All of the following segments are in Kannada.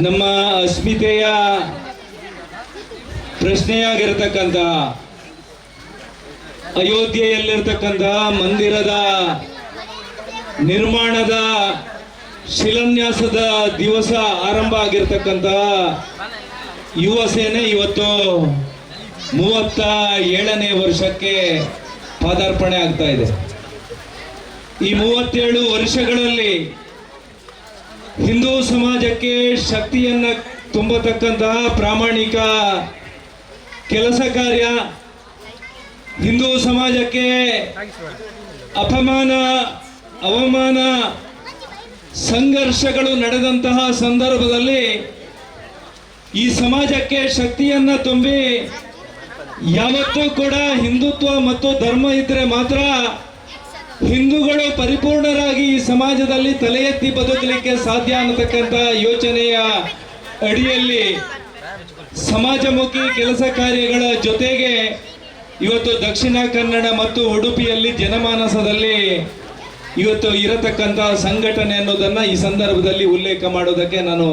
ನಮ್ಮ ಅಸ್ಮಿತೆಯ ಪ್ರಶ್ನೆಯಾಗಿರತಕ್ಕಂಥ ಅಯೋಧ್ಯೆಯಲ್ಲಿರ್ತಕ್ಕಂಥ ಮಂದಿರದ ನಿರ್ಮಾಣದ ಶಿಲಾನ್ಯಾಸದ ದಿವಸ ಆರಂಭ ಆಗಿರ್ತಕ್ಕಂಥ ಯುವ ಸೇನೆ ಇವತ್ತು 37ನೇ ವರ್ಷಕ್ಕೆ ಪಾದಾರ್ಪಣೆ ಆಗ್ತಾ ಇದೆ. ಈ 37 ವರ್ಷಗಳಲ್ಲಿ ಹಿಂದೂ ಸಮಾಜಕ್ಕೆ ಶಕ್ತಿಯನ್ನು ತುಂಬತಕ್ಕಂತಹ ಪ್ರಾಮಾಣಿಕ ಕೆಲಸ ಕಾರ್ಯ, ಹಿಂದೂ ಸಮಾಜಕ್ಕೆ ಅಪಮಾನ ಅವಮಾನ ಸಂಘರ್ಷಗಳು ನಡೆದಂತಹ ಸಂದರ್ಭದಲ್ಲಿ ಈ ಸಮಾಜಕ್ಕೆ ಶಕ್ತಿಯನ್ನು ತುಂಬಿ ಯಾವತ್ತೂ ಕೂಡ ಹಿಂದುತ್ವ ಮತ್ತು ಧರ್ಮ ಇದ್ರೆ ಮಾತ್ರ ಹಿಂದೂಗಳು ಪರಿಪೂರ್ಣರಾಗಿ ಈ ಸಮಾಜದಲ್ಲಿ ತಲೆ ಎತ್ತಿ ಬದುಕಲಿಕ್ಕೆ ಸಾಧ್ಯ ಅನ್ನತಕ್ಕಂಥ ಯೋಚನೆಯ ಅಡಿಯಲ್ಲಿ ಸಮಾಜಮುಖಿ ಕೆಲಸ ಕಾರ್ಯಗಳ ಜೊತೆಗೆ ಇವತ್ತು ದಕ್ಷಿಣ ಕನ್ನಡ ಮತ್ತು ಉಡುಪಿಯಲ್ಲಿ ಜನಮಾನಸದಲ್ಲಿ ಇವತ್ತು ಇರತಕ್ಕಂಥ ಸಂಘಟನೆ ಅನ್ನೋದನ್ನ ಈ ಸಂದರ್ಭದಲ್ಲಿ ಉಲ್ಲೇಖ ಮಾಡೋದಕ್ಕೆ ನಾನು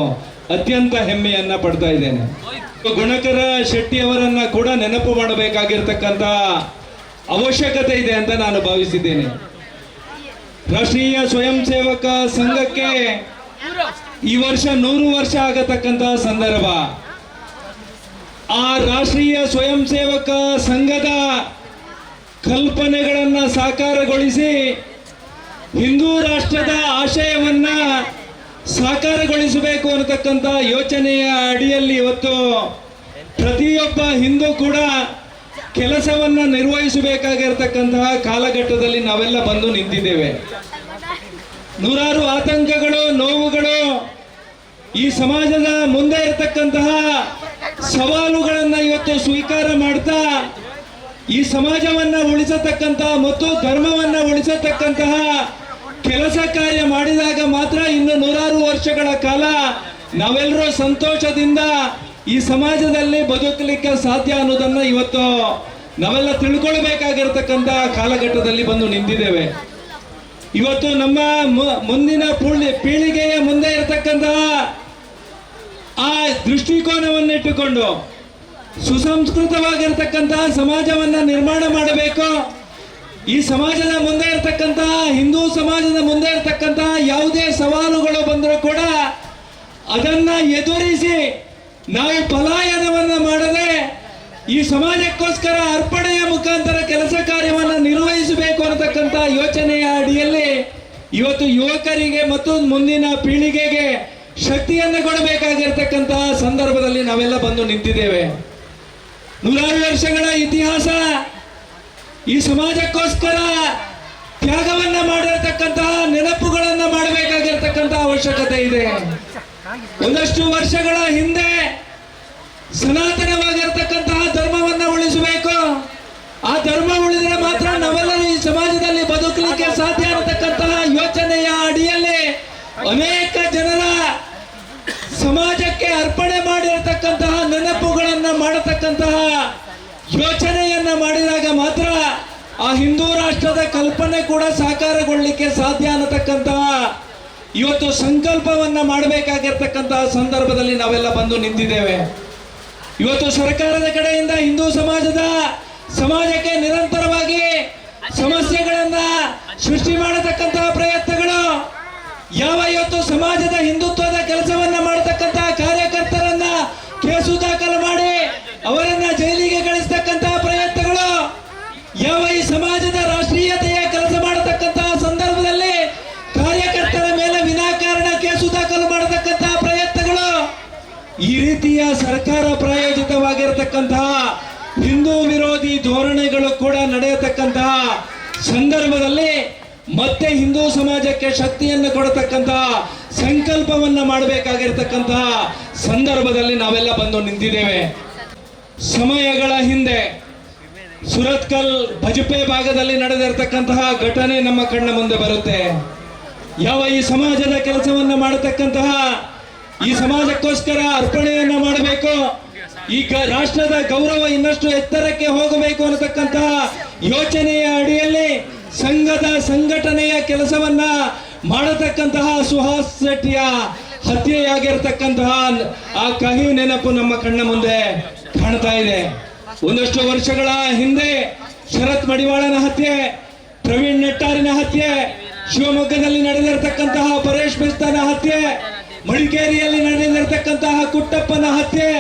ಅತ್ಯಂತ ಹೆಮ್ಮೆಯನ್ನ ಪಡ್ತಾ ಇದ್ದೇನೆ. ಗುಣಕರ ಶೆಟ್ಟಿ ಅವರನ್ನ ಕೂಡ ನೆನಪು ಮಾಡಬೇಕಾಗಿರ್ತಕ್ಕಂಥ ಅವಶ್ಯಕತೆ ಇದೆ ಅಂತ ನಾನು ಭಾವಿಸಿದ್ದೇನೆ. ರಾಷ್ಟ್ರೀಯ ಸ್ವಯಂ ಸೇವಕ ಸಂಘಕ್ಕೆ ಈ ವರ್ಷ 100 ವರ್ಷ ಆಗತಕ್ಕಂಥ ಸಂದರ್ಭ. ಆ ರಾಷ್ಟ್ರೀಯ ಸ್ವಯಂ ಸೇವಕ ಸಂಘದ ಕಲ್ಪನೆಗಳನ್ನ ಸಾಕಾರಗೊಳಿಸಿ ಹಿಂದೂ ರಾಷ್ಟ್ರದ ಆಶಯವನ್ನ ಸಾಕಾರಗೊಳಿಸಬೇಕು ಅನ್ನತಕ್ಕಂಥ ಯೋಚನೆಯ ಅಡಿಯಲ್ಲಿ ಇವತ್ತು ಪ್ರತಿಯೊಬ್ಬ ಹಿಂದೂ ಕೂಡ ಕೆಲಸವನ್ನ ನಿರ್ವಹಿಸಬೇಕಾಗಿರ್ತಕ್ಕಂತಹ ಕಾಲಘಟ್ಟದಲ್ಲಿ ನಾವೆಲ್ಲ ಬಂದು ನಿಂತಿದ್ದೇವೆ. ನೂರಾರು ಆತಂಕಗಳು, ನೋವುಗಳು, ಈ ಸಮಾಜದ ಮುಂದೆ ಇರತಕ್ಕಂತಹ ಸವಾಲುಗಳನ್ನ ಇವತ್ತು ಸ್ವೀಕಾರ ಮಾಡ್ತಾ ಈ ಸಮಾಜವನ್ನ ಉಳಿಸತಕ್ಕಂತಹ ಮತ್ತು ಧರ್ಮವನ್ನ ಉಳಿಸತಕ್ಕಂತಹ ಕೆಲಸ ಕಾರ್ಯ ಮಾಡಿದಾಗ ಮಾತ್ರ ಇನ್ನು ನೂರಾರು ವರ್ಷಗಳ ಕಾಲ ನಾವೆಲ್ಲರೂ ಸಂತೋಷದಿಂದ ಈ ಸಮಾಜದಲ್ಲಿ ಬದುಕಲಿಕ್ಕೆ ಸಾಧ್ಯ ಅನ್ನೋದನ್ನ ಇವತ್ತು ನಾವೆಲ್ಲ ತಿಳ್ಕೊಳ್ಬೇಕಾಗಿರ್ತಕ್ಕಂಥ ಕಾಲಘಟ್ಟದಲ್ಲಿ ಬಂದು ನಿಂತಿದ್ದೇವೆ. ಇವತ್ತು ನಮ್ಮ ಮುಂದಿನ ಪೀಳಿಗೆಯ ಮುಂದೆ ಇರತಕ್ಕಂತಹ ಆ ದೃಷ್ಟಿಕೋನವನ್ನಿಟ್ಟುಕೊಂಡು ಸುಸಂಸ್ಕೃತವಾಗಿರ್ತಕ್ಕಂತಹ ಸಮಾಜವನ್ನ ನಿರ್ಮಾಣ ಮಾಡಬೇಕು. ಈ ಸಮಾಜದ ಮುಂದೆ ಇರತಕ್ಕಂತಹ ಹಿಂದೂ ಸಮಾಜದ ಮುಂದೆ ಇರತಕ್ಕಂತಹ ಯಾವುದೇ ಸವಾಲುಗಳು ಬಂದರೂ ಕೂಡ ಅದನ್ನ ಎದುರಿಸಿ ನಾವು ಪಲಾಯನವನ್ನ ಮಾಡದೆ ಈ ಸಮಾಜಕ್ಕೋಸ್ಕರ ಅರ್ಪಣೆಯ ಮುಖಾಂತರ ಕೆಲಸ ಕಾರ್ಯವನ್ನು ನಿರ್ವಹಿಸಬೇಕು ಅನ್ನತಕ್ಕಂಥ ಯೋಚನೆಯ ಅಡಿಯಲ್ಲಿ ಇವತ್ತು ಯುವಕರಿಗೆ ಮತ್ತು ಮುಂದಿನ ಪೀಳಿಗೆಗೆ ಶಕ್ತಿಯನ್ನು ಕೊಡಬೇಕಾಗಿರ್ತಕ್ಕಂತಹ ಸಂದರ್ಭದಲ್ಲಿ ನಾವೆಲ್ಲ ಬಂದು ನಿಂತಿದ್ದೇವೆ. ನೂರಾರು ವರ್ಷಗಳ ಇತಿಹಾಸ, ಈ ಸಮಾಜಕ್ಕೋಸ್ಕರ ತ್ಯಾಗವನ್ನ ಮಾಡಿರತಕ್ಕಂತಹ ನೆನಪುಗಳನ್ನ ಮಾಡಬೇಕಾಗಿರ್ತಕ್ಕಂತಹ ಅವಶ್ಯಕತೆ ಇದೆ. ಒಂದಷ್ಟು ವರ್ಷಗಳ ಹಿಂದೆ ಸನಾತನವಾಗಿರ್ತಕ್ಕಂತಹ ಧರ್ಮವನ್ನ ಉಳಿಸಬೇಕು. ಆ ಧರ್ಮ ಉಳಿದರೆ ಮಾತ್ರ ನಾವೆಲ್ಲರೂ ಈ ಸಮಾಜದಲ್ಲಿ ಬದುಕಲಿಕ್ಕೆ ಸಾಧ್ಯ ಅನ್ನತಕ್ಕಂತಹ ಯೋಚನೆಯ ಅಡಿಯಲ್ಲಿ ಅನೇಕ ಜನರ ಸಮಾಜಕ್ಕೆ ಅರ್ಪಣೆ ಮಾಡಿರತಕ್ಕಂತಹ ನೆನಪುಗಳನ್ನ ಮಾಡತಕ್ಕಂತಹ ಯೋಚನೆಯನ್ನ ಮಾಡಿದಾಗ ಮಾತ್ರ ಆ ಹಿಂದೂ ರಾಷ್ಟ್ರದ ಕಲ್ಪನೆ ಕೂಡ ಸಾಕಾರಗೊಳ್ಳಲಿಕ್ಕೆ ಸಾಧ್ಯ ಅನ್ನತಕ್ಕಂತಹ ಇವತ್ತು ಸಂಕಲ್ಪವನ್ನ ಮಾಡಬೇಕಾಗಿರ್ತಕ್ಕಂತಹ ಸಂದರ್ಭದಲ್ಲಿ ನಾವೆಲ್ಲ ಬಂದು ನಿಂತಿದ್ದೇವೆ. ಇವತ್ತು ಸರ್ಕಾರದ ಕಡೆಯಿಂದ ಹಿಂದೂ ಸಮಾಜಕ್ಕೆ ನಿರಂತರವಾಗಿ ಸಮಸ್ಯೆಗಳನ್ನ ಸೃಷ್ಟಿ ಮಾಡತಕ್ಕಂತಹ ಪ್ರಯತ್ನಗಳು, ಯಾವ ಇವತ್ತು ಸಮಾಜದ ಹಿಂದುತ್ವದ ಕೆಲಸವನ್ನ ಮಾಡತಕ್ಕಂತಹ ಕಾರ್ಯಕರ್ತರನ್ನ ಕೇಸು ದಾಖಲು ಮಾಡಿ ಅವರನ್ನ ಜೈಲಿಗೆ ಕಳಿಸ್ತಕ್ಕಂತಹ ಪ್ರಯತ್ನಗಳು, ಯಾವ ಈ ಸಮಾಜದ ರಾಷ್ಟ್ರೀಯತೆಯ ಕೆಲಸ ಮಾಡತಕ್ಕಂತಹ ಸಂದರ್ಭದಲ್ಲಿ ಕಾರ್ಯಕರ್ತರ ಮೇಲೆ ವಿನಾಕಾರಣ ಕೇಸು ದಾಖಲು ಮಾಡತಕ್ಕಂತಹ ಪ್ರಯತ್ನಗಳು, ಈ ರೀತಿಯ ಸರ್ಕಾರ ಪ್ರಾಯೋಜಿತವಾಗಿರತಕ್ಕಂತಹ ಹಿಂದೂ ವಿರೋಧಿ ಧೋರಣೆಗಳು ಕೂಡ ನಡೆಯತಕ್ಕಂತಹ ಸಂದರ್ಭದಲ್ಲಿ ಮತ್ತೆ ಹಿಂದೂ ಸಮಾಜಕ್ಕೆ ಶಕ್ತಿಯನ್ನು ಕೊಡತಕ್ಕಂತಹ ಸಂಕಲ್ಪವನ್ನ ಮಾಡಬೇಕಾಗಿರ್ತಕ್ಕಂತಹ ಸಂದರ್ಭದಲ್ಲಿ ನಾವೆಲ್ಲ ಬಂದು ನಿಂತಿದ್ದೇವೆ. ಸಮಯಗಳ ಹಿಂದೆ ಸುರತ್ಕಲ್ ಭಜಪೆ ಭಾಗದಲ್ಲಿ ನಡೆದಿರತಕ್ಕಂತಹ ಘಟನೆ ನಮ್ಮ ಕಣ್ಣ ಮುಂದೆ ಬರುತ್ತೆ. ಯಾವ ಈ ಸಮಾಜದ ಕೆಲಸವನ್ನ ಮಾಡತಕ್ಕಂತಹ, ಈ ಸಮಾಜಕ್ಕೋಸ್ಕರ ಅರ್ಪಣೆಯನ್ನ ಮಾಡಬೇಕು, ಈಗ ರಾಷ್ಟ್ರದ ಗೌರವ ಇನ್ನಷ್ಟು ಎತ್ತರಕ್ಕೆ ಹೋಗಬೇಕು ಅನ್ನತಕ್ಕಂತಹ ಯೋಚನೆಯ ಅಡಿಯಲ್ಲಿ ಸಂಘಟನೆಯ ಕೆಲಸವನ್ನ ಮಾಡತಕ್ಕಂತಹ ಸುಹಾಸ್ ಶೆಟ್ಟಿಯ ಹತ್ಯೆಯಾಗಿರ್ತಕ್ಕಂತಹ ಆ ಕಹಿ ನೆನಪು ನಮ್ಮ ಕಣ್ಣ ಮುಂದೆ ಕಾಣ್ತಾ ಇದೆ. ಒಂದಷ್ಟು ವರ್ಷಗಳ ಹಿಂದೆ ಶರತ್ ಮಡಿವಾಳನ ಹತ್ಯೆ, ಪ್ರವೀಣ್ ನೆಟ್ಟಾರಿನ ಹತ್ಯೆ, ಶಿವಮೊಗ್ಗದಲ್ಲಿ ನಡೆದಿರತಕ್ಕಂತಹ ಪರೇಶ್ ಬೆಸ್ತನ ಹತ್ಯೆ, ಮಡಿಕೇರಿಯಲ್ಲಿ ನಡೆದಿರತಕ್ಕಂತಹ ಕುಟ್ಟಪ್ಪನ ಹತ್ಯೆ,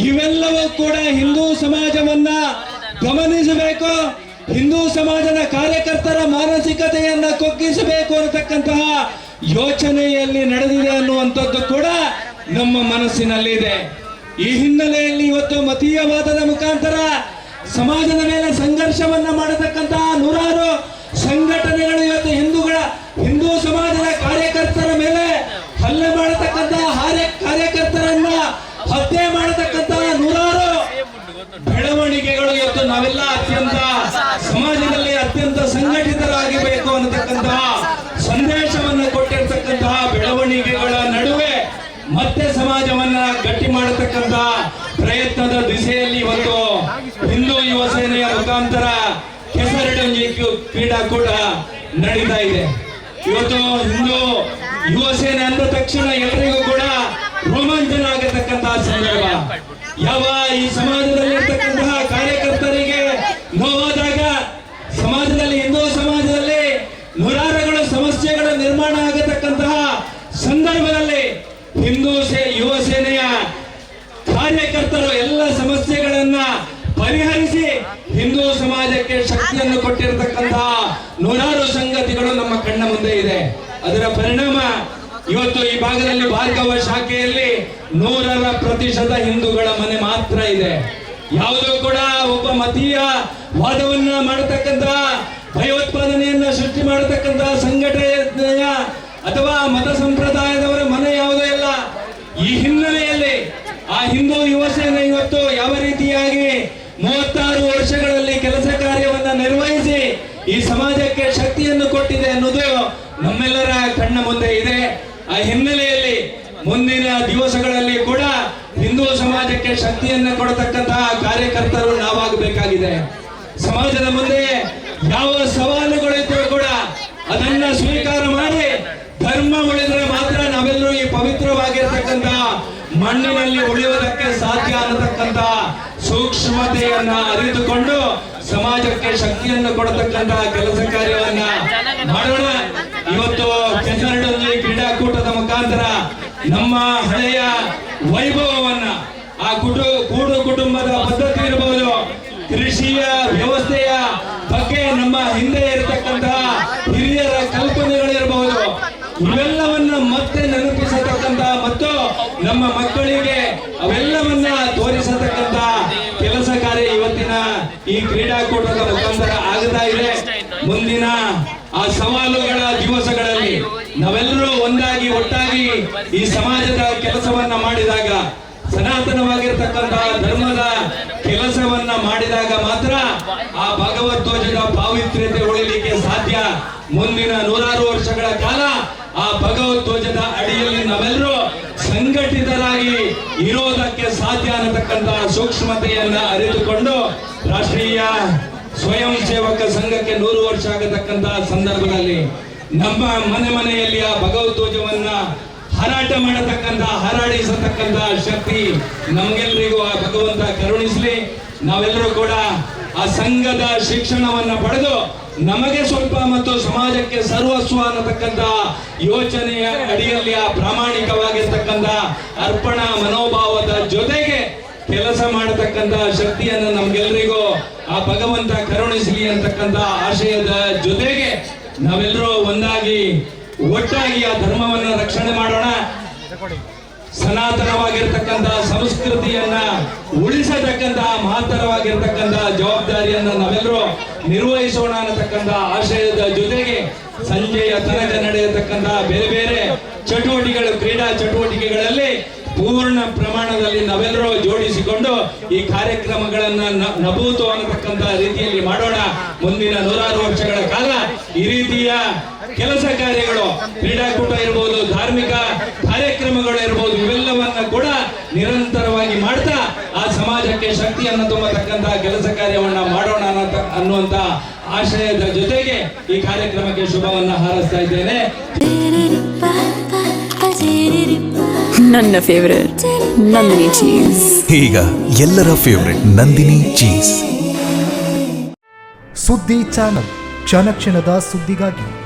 ಇವೆಲ್ಲವೂ ಕೂಡ ಹಿಂದೂ ಸಮಾಜವನ್ನ ಗಮನಿಸಬೇಕು, ಹಿಂದೂ ಸಮಾಜದ ಕಾರ್ಯಕರ್ತರ ಮಾನಸಿಕತೆಯನ್ನ ಕುಗ್ಗಿಸಬೇಕು ಅನ್ನತಕ್ಕಂತಹ ಯೋಚನೆಯಲ್ಲಿ ನಡೆದಿದೆ ಅನ್ನುವಂಥದ್ದು ಕೂಡ ನಮ್ಮ ಮನಸ್ಸಿನಲ್ಲಿದೆ. ಈ ಹಿನ್ನೆಲೆಯಲ್ಲಿ ಇವತ್ತು ಮತೀಯವಾದದ ಮುಖಾಂತರ ಸಮಾಜದ ಮೇಲೆ ಸಂಘರ್ಷವನ್ನ ಮಾಡತಕ್ಕಂತಹ ನೂರಾರು ಸಂಘಟನೆಗಳು ಇವತ್ತು ಹಿಂದೂ ಸಮಾಜದ ಕಾರ್ಯಕರ್ತರ ಮೇಲೆ ಹಲ್ಲೆ ಮಾಡತಕ್ಕಂತಹ ಕಾರ್ಯಕರ್ತರನ್ನ ಹತ್ಯೆ ಮಾಡತಕ್ಕಂತಹ ನೂರಾರು ಬೆಳವಣಿಗೆಗಳು ಇವತ್ತು ನಾವೆಲ್ಲ ಸಮಾಜದಲ್ಲಿ ಅತ್ಯಂತ ಸಂಘಟಿತರಾಗಬೇಕು ಅನ್ನತಕ್ಕಂತಹ ಸಂದೇಶವನ್ನು ಕೊಟ್ಟಿರ್ತಕ್ಕಂತಹ ಬೆಳವಣಿಗೆಗಳ ನಡುವೆ ಮತ್ತೆ ಸಮಾಜವನ್ನ ಗಟ್ಟಿ ಮಾಡತಕ್ಕಂತಹ ಪ್ರಯತ್ನದ ದಿಸೆಯಲ್ಲಿ ಇವತ್ತು ಹಿಂದೂ ಯುವ ಸೇನೆಯ ಮುಖಾಂತರ ಕೆಸರಡಂಜಿ ಕ್ರೀಡಾಕೂಟ ನಡೀತಾ ಇದೆ. ಇವತ್ತು ಹಿಂದೂ ಯುವ ಸೇನೆ ಅಂದ ತಕ್ಷಣ ಎಲ್ಲರಿಗೂ ಕೂಡ ರೋಮಾಂಚನ ಆಗತಕ್ಕಂತಹ ಸಂದರ್ಭ. ಯಾವ ಈ ಸಮಾಜದಲ್ಲಿರ್ತಕ್ಕಂತಹ ಕಾರ್ಯಕರ್ತರಿಗೆ ನೋವಾದಾಗ, ಸಮಾಜದಲ್ಲಿ ಹಿಂದೂ ಸಮಾಜದಲ್ಲಿ ನೂರಾರುಗಳ ಸಮಸ್ಯೆಗಳ ನಿರ್ಮಾಣ ಆಗತಕ್ಕಂತಹ ಸಂದರ್ಭದಲ್ಲಿ ಯುವ ಸೇನೆಯ ಕಾರ್ಯಕರ್ತರು ಎಲ್ಲ ಸಮಸ್ಯೆಗಳನ್ನ ಪರಿಹರಿಸಿ ಹಿಂದೂ ಸಮಾಜಕ್ಕೆ ಶಕ್ತಿಯನ್ನು ಕೊಟ್ಟಿರತಕ್ಕಂತಹ ನೂರಾರು ಸಂಗತಿಗಳು ನಮ್ಮ ಕಣ್ಣ ಮುಂದೆ ಇದೆ. ಅದರ ಪರಿಣಾಮ ಇವತ್ತು ಈ ಭಾಗದಲ್ಲಿ ಭಾರ್ಗವ ಶಾಖೆಯಲ್ಲಿ 100% ಹಿಂದೂಗಳ ಮನೆ ಮಾತ್ರ ಇದೆ. ಯಾವುದೂ ಕೂಡ ಒಬ್ಬ ಮತೀಯ ವಾದವನ್ನ ಮಾಡತಕ್ಕಂತಹ, ಭಯೋತ್ಪಾದನೆಯನ್ನ ಸೃಷ್ಟಿ ಮಾಡತಕ್ಕಂತಹ ಸಂಘಟನೆಯ ಅಥವಾ ಮತ ಸಂಪ್ರದಾಯದವರ ಮನೆ ಯಾವುದೂ ಇಲ್ಲ. ಈ ಹಿನ್ನೆಲೆಯಲ್ಲಿ ಆ ಹಿಂದೂ ಯುವ ಸೇನೆ ಇವತ್ತು ಯಾವ ರೀತಿಯಾಗಿ 36 ವರ್ಷಗಳಲ್ಲಿ ಕೆಲಸ ಕಾರ್ಯವನ್ನ ನಿರ್ವಹಿಸಿ ಈ ಸಮಾಜಕ್ಕೆ ಶಕ್ತಿಯನ್ನು ಕೊಟ್ಟಿದೆ ಅನ್ನೋದು ನಮ್ಮೆಲ್ಲರ ಕಣ್ಣ ಮುಂದೆ ಇದೆ. ಆ ಹಿನ್ನೆಲೆಯಲ್ಲಿ ಮುಂದಿನ ದಿವಸಗಳಲ್ಲಿ ಕೂಡ ಹಿಂದೂ ಸಮಾಜಕ್ಕೆ ಶಕ್ತಿಯನ್ನು ಕೊಡತಕ್ಕಂತಹ ಕಾರ್ಯಕರ್ತರು ನಾವಾಗಬೇಕಾಗಿದೆ. ಸಮಾಜದ ಮುಂದೆ ಯಾವ ಸವಾಲುಗಳಿದ್ರೂ ಕೂಡ ಅದನ್ನ ಸ್ವೀಕಾರ ಮಾಡಿ ಧರ್ಮ ಉಳಿದರೆ ಮಾತ್ರ ನಾವೆಲ್ಲರೂ ಈ ಪವಿತ್ರವಾಗಿರ್ತಕ್ಕಂತಹ ಮಣ್ಣಿನಲ್ಲಿ ಉಳಿಯುವುದಕ್ಕೆ ಸಾಧ್ಯ ಅನ್ನತಕ್ಕಂತ ಸೂಕ್ಷ್ಮತೆಯನ್ನ ಅರಿತುಕೊಂಡು ಸಮಾಜಕ್ಕೆ ಶಕ್ತಿಯನ್ನು ಕೊಡತಕ್ಕಂತಹ ಕೆಲಸ ಕಾರ್ಯವನ್ನ ಮಾಡೋಣ. ಇವತ್ತು ಕೆಸರಡಂಜಿ ಕ್ರೀಡಾಕೂಟದ ಮುಖಾಂತರ ನಮ್ಮ ಹಳೆಯ ವೈಭವವನ್ನ, ಆ ಕೂಡು ಕುಟುಂಬದ ಪದ್ಧತಿ ಇರಬಹುದು, ಕೃಷಿಯ ವ್ಯವಸ್ಥೆಯ ಬಗ್ಗೆ ನಮ್ಮ ಹಿಂದೆ ಇರತಕ್ಕಂತಹ ಹಿರಿಯರ ಕಲ್ಪನೆಗಳಿರಬಹುದು, ಇವೆಲ್ಲವನ್ನ ಮತ್ತೆ ನೆನಪಿಸತಕ್ಕಂತ ಮತ್ತು ನಮ್ಮ ಮಕ್ಕಳಿಗೆ ಅವೆಲ್ಲವನ್ನ ತೋರಿಸತಕ್ಕಂತ ಕೆಲಸ ಕಾರ್ಯ ಇವತ್ತಿನ ಈ ಕ್ರೀಡಾಕೂಟದ ಮುಖಾಂತರ ಆಗ್ತಾ ಇದೆ. ಮುಂದಿನ ಆ ಸವಾಲುಗಳ ದಿವಸಗಳಲ್ಲಿ ನಾವೆಲ್ಲರೂ ಒಂದಾಗಿ ಒಟ್ಟಾಗಿ ಈ ಸಮಾಜದ ಕೆಲಸವನ್ನ ಮಾಡಿದಾಗ, ಸನಾತನವಾಗಿರ್ತಕ್ಕಂತಹ ಧರ್ಮದ ಕೆಲಸವನ್ನ ಮಾಡಿದಾಗ ಮಾತ್ರ ಆ ಭಗವದ್ಧ್ವಜದ ಪಾವಿತ್ರ್ಯತೆ ಉಳಿಲಿಕ್ಕೆ ಸಾಧ್ಯ. ಮುಂದಿನ 100 ವರ್ಷಗಳ ಕಾಲ ಆ ಭಗವದ್ಧ್ವಜದ ಅಡಿಯಲ್ಲಿ ನಾವೆಲ್ಲರೂ ಸಂಘಟಿತರಾಗಿ ಇರೋದಕ್ಕೆ ಸಾಧ್ಯ ಅನ್ನತಕ್ಕಂತಹ ಸೂಕ್ಷ್ಮತೆಯನ್ನ ಅರಿತುಕೊಂಡು ರಾಷ್ಟ್ರೀಯ ಸ್ವಯಂ ಸೇವಕ ಸಂಘಕ್ಕೆ 100 ವರ್ಷ ಆಗತಕ್ಕಂತಹ ಸಂದರ್ಭದಲ್ಲಿ ನಮ್ಮ ಮನೆಯಲ್ಲಿ ಆ ಭಗವದ್ಧ್ವಜವನ್ನ ಹಾರಾಟ ಮಾಡತಕ್ಕಂತಹ, ಹಾರಾಡಿಸತಕ್ಕಂತಹ ಶಕ್ತಿ ನಮಗೆಲ್ಲರಿಗೂ ಆ ಭಗವಂತ ಕರುಣಿಸಲಿ. ನಾವೆಲ್ಲರೂ ಕೂಡ ಆ ಸಂಘದ ಶಿಕ್ಷಣವನ್ನ ಪಡೆದು ನಮಗೆ ಸ್ವಲ್ಪ ಮತ್ತು ಸಮಾಜಕ್ಕೆ ಸರ್ವಸ್ವ ಅನ್ನತಕ್ಕಂತ ಯೋಚನೆಯ ಅಡಿಯಲ್ಲಿ ಆ ಪ್ರಾಮಾಣಿಕವಾಗಿರ್ತಕ್ಕಂಥ ಅರ್ಪಣಾ ಮನೋಭಾವದ ಜೊತೆಗೆ ಕೆಲಸ ಮಾಡತಕ್ಕಂತ ಶಕ್ತಿಯನ್ನು ನಮ್ಗೆಲ್ರಿಗೂ ಆ ಭಗವಂತ ಕರುಣಿಸಲಿ ಅಂತಕ್ಕಂಥ ಆಶಯದ ಜೊತೆಗೆ ನಾವೆಲ್ಲರೂ ಒಂದಾಗಿ ಒಟ್ಟಾಗಿ ಆ ಧರ್ಮವನ್ನ ರಕ್ಷಣೆ ಮಾಡೋಣ. ಸನಾತನವಾಗಿರ್ತಕ್ಕಂತಹ ಸಂಸ್ಕೃತಿಯನ್ನ ಉಳಿಸತಕ್ಕಂತಹ ಮಹತ್ತರವಾಗಿರ್ತಕ್ಕಂತಹ ಜವಾಬ್ದಾರಿಯನ್ನ ನಾವೆಲ್ಲರೂ ನಿರ್ವಹಿಸೋಣ ಅನ್ನತಕ್ಕಂಥ ಆಶಯದ ಜೊತೆಗೆ ಸಂಜೆಯ ತನಕ ನಡೆಯತಕ್ಕಂತಹ ಬೇರೆ ಬೇರೆ ಚಟುವಟಿಕೆಗಳು, ಕ್ರೀಡಾ ಚಟುವಟಿಕೆಗಳಲ್ಲಿ ಪೂರ್ಣ ಪ್ರಮಾಣದಲ್ಲಿ ನಾವೆಲ್ಲರೂ ಜೋಡಿಸಿಕೊಂಡು ಈ ಕಾರ್ಯಕ್ರಮಗಳನ್ನ ನಭೂತು ಅನ್ನತಕ್ಕಂತ ರೀತಿಯಲ್ಲಿ ಮಾಡೋಣ. ಮುಂದಿನ 100 ವರ್ಷಗಳ ಕಾಲ ಈ ರೀತಿಯ ಕೆಲಸ ಕಾರ್ಯಗಳು, ಕ್ರೀಡಾಕೂಟ ಇರಬಹುದು, ಧಾರ್ಮಿಕ ಕಾರ್ಯಕ್ರಮಗಳು ಇರಬಹುದು, ಇವೆಲ್ಲವನ್ನ ಕೂಡ ನಿರಂತರವಾಗಿ ಮಾಡ್ತಾ ಆ ಸಮಾಜಕ್ಕೆ ಶಕ್ತಿಯನ್ನು ತುಂಬತಕ್ಕಂತಹ ಕೆಲಸ ಕಾರ್ಯವನ್ನ ಮಾಡೋಣ ಅನ್ನುವಂತ ಆಶಯದ ಜೊತೆಗೆ ಈ ಕಾರ್ಯಕ್ರಮಕ್ಕೆ ಶುಭವನ್ನ ಹಾರೈಸ್ತಾ ಇದ್ದೇನೆ. ನನ್ನ ಫೇವರೇಟ್ ನಂದಿನಿ ಚೀಸ್. ಈಗ ಎಲ್ಲರ ಫೇವರೇಟ್ ನಂದಿನಿ ಚೀಸ್. ಸುದ್ದಿ ಚಾನಲ್, ಕ್ಷಣ ಕ್ಷಣದ ಸುದ್ದಿಗಾಗಿ.